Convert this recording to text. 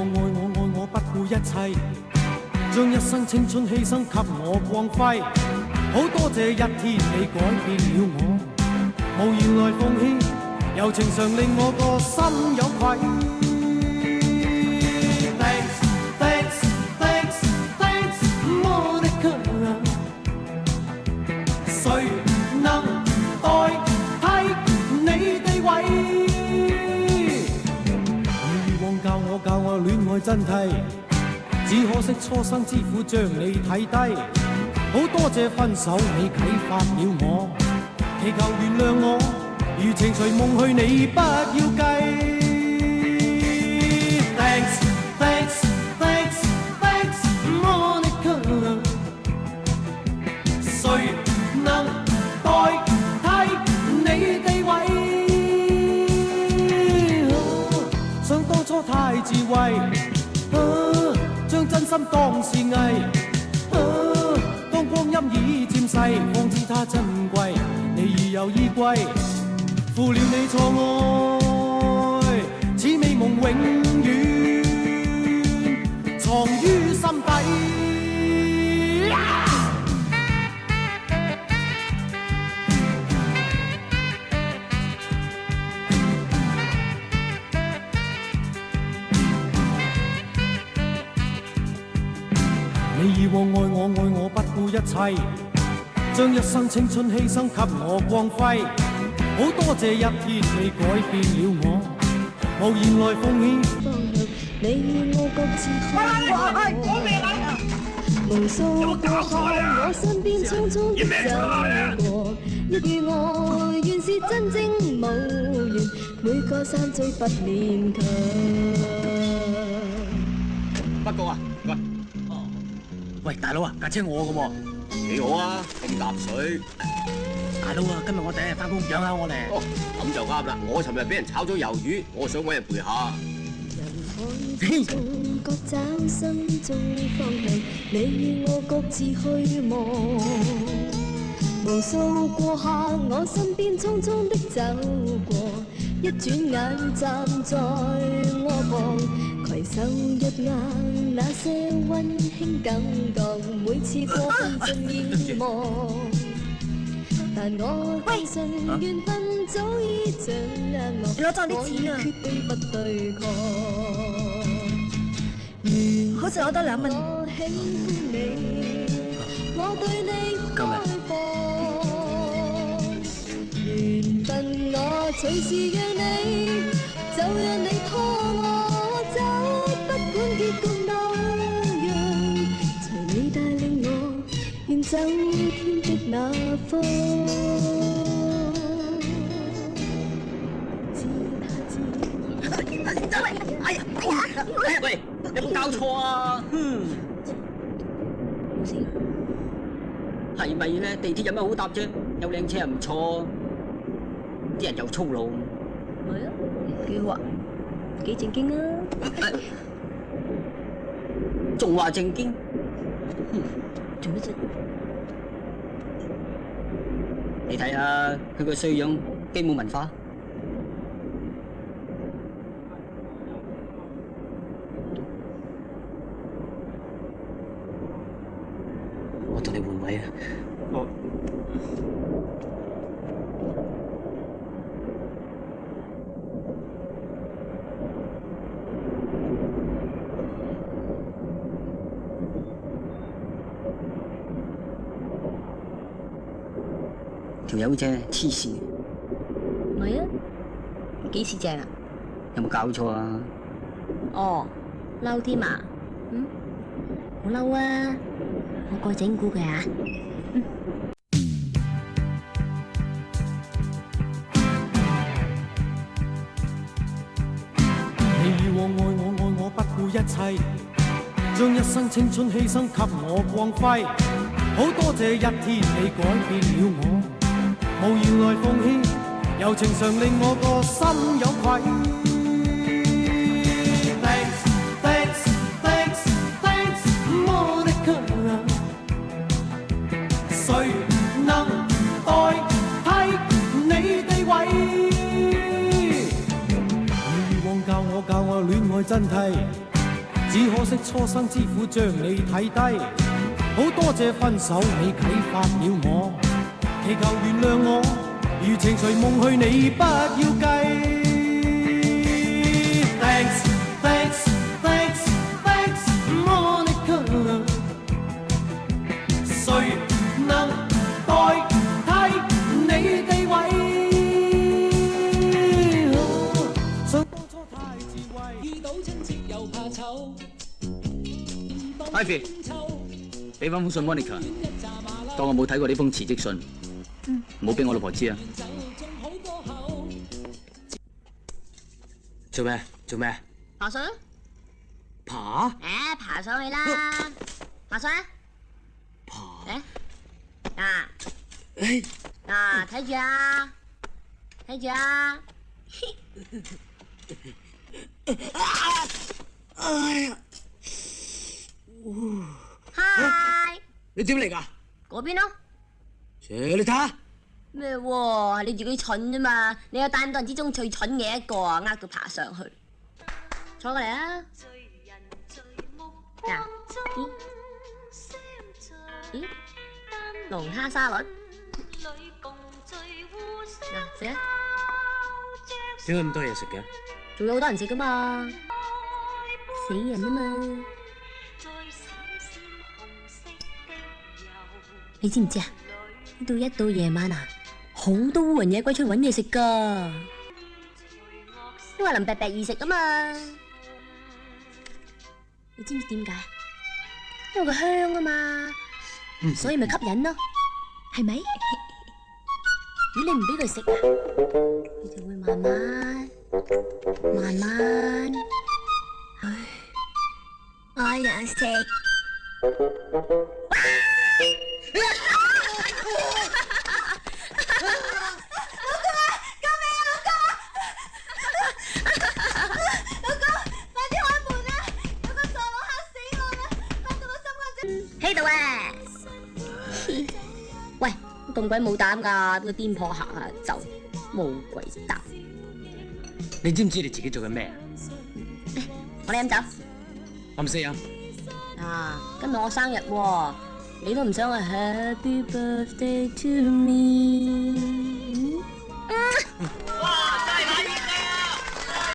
我不顧一切，將一生青春犧牲給我光輝。好多謝一天你改變了我，無言來奉獻，柔情常令我個心有愧。教我戀愛真諦，只可惜初生之虎將你睇低。好多謝分手你啟發了我，祈求原諒我，如情隨夢去你不要計。Thanks thanks thanks thanks Monica， 誰能代替你地位？想當初太智慧，將真心當是藝，當光陰已漸逝，方知它珍貴。你已有依歸，負了你錯愛，此美夢永遠藏於心底。你以往愛我不顧一切，將一生青春犧牲給我光輝。好多謝一天你改變了我，無言來奉獻。你我各自無數過客，我身邊匆匆走過，一與我原是真正無緣，每個山追不勉強。不過啊，喂。喂，大佬啊，架車我嘅喎，幾好啊，輕搭水。大佬啊，今日我第一日翻工，養下我哋。哦，咁就啱啦。我尋日俾人炒咗魷魚，我想揾人賠下。人海中各找心中方向，你與我各自去望。無數過客，我身邊匆匆的走過，一轉眼站在我旁。攜手一眼，那些溫馨感覺，每次過分盡凝望。但我相信緣分早已掌握我，我已決定不對抗。好似攞多2蚊。我喜歡你，我對你開放，緣分我隨時讓你，就讓你拖我。不管結局怎樣，隨你帶領我，遠走天的那方。喂，有冇搞錯啊？冇事。係咪咧？地鐵有咩好搭啫？有靚車又唔錯，啲人又粗魯。係啊，幾好啊，幾正經啊！仲話正經？做乜啫？你睇下佢個衰樣，幾冇文化。我同你換位啊！條友啫，黐線！唔係啊，幾時正啊？有冇搞錯啊？哦，嬲添啊？好嬲啊！我過去整蠱佢啊！你以往愛我不顧一切，將一生青春犧牲給我光輝。好多謝一天你改變了我，無言來奉獻，柔情常令我個心有愧。Thanks thanks thanks thanks Monica， 誰能代替你地位？你以往教我戀愛真諦，惜初生之苦將你睇低，好多謝分手你啟發了我，祈求原諒我，如情隨夢去你不要計。Thanks thanks thanks thanks Monica， 誰能代替你地位？想當初太智慧，遇到親切又怕醜。Ivy， 俾翻封信 Monica， 當我冇睇過呢封辭職信，唔好俾我老婆知啊！做咩？做咩？爬上？爬？爬上去啦！爬上？爬？睇住啊！睇住啊！哎呀！嗨！你點嚟㗎？嗰邊咯。你睇下。咩喎？你自己蠢啫嘛！你有帶咁多人之中最蠢嘅一個啊，呃到爬上去。坐過嚟啊！咦？龍蝦沙律。食啊！點解咁多嘢食嘅？仲有好多人食噶嘛？死人啊嘛！你知唔知啊？一到夜晚啊，好多烏雲野鬼出去搵嘢食噶，因為林伯伯易食啊嘛。你知唔知點解？因為佢香啊嘛，所以咪吸引咯，係咪？如果你唔俾佢食，佢就會慢慢，我想食。喺度啊！喂，咁鬼冇膽噶，個癲婆行下就冇鬼膽。你知唔知你自己做緊咩啊？我哋飲酒。我唔識飲。今日我生日喎，你都唔想話 Happy Birthday to me？